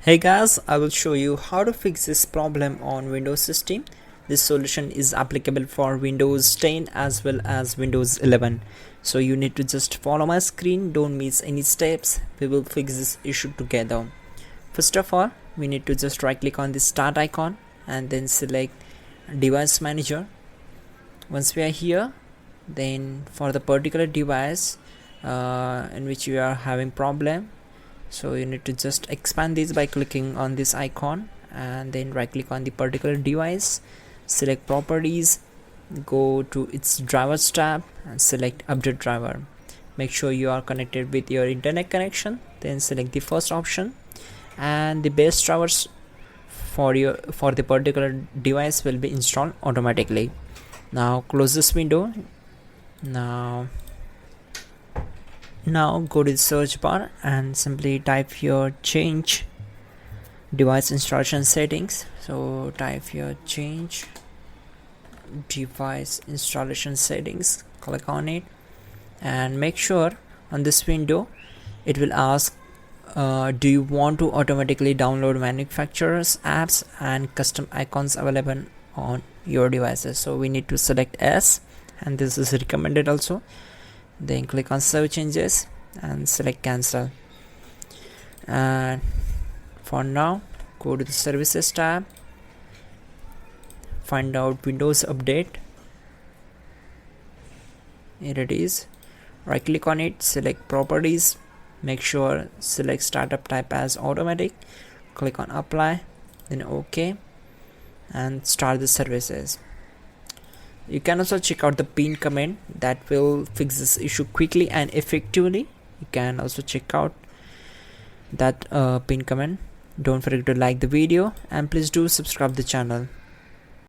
Hey guys, I will show you how to fix this problem on Windows system. This solution is applicable for Windows 10 as well as Windows 11. So you need to just follow my screen, don't miss any steps. We will fix this issue together. First of all, we need to just right click on the start icon and then select device manager. Once we are here, then for the particular device in which you are having problem, so you need to just expand this by clicking on this icon and then right click on the particular device, select properties, go to its drivers tab and select update driver. Make sure you are connected with your internet connection, then select the first option, and the base drivers for the particular device will be installed automatically. Now close this window. Now go to the search bar and simply type your change device installation settings. So type here change device installation settings, click on it and make sure on this window it will ask do you want to automatically download manufacturers apps and custom icons available on your devices. So we need to select yes, and this is recommended also. Then click on save changes and select cancel, and for now go to the services tab, find out Windows update. Here it is, right click on it, select properties, make sure select startup type as automatic, click on apply, then OK, and start the services. You can also check out the pin command that will fix this issue quickly and effectively. You can also check out that pin command. Don't forget to like the video and please do subscribe the channel.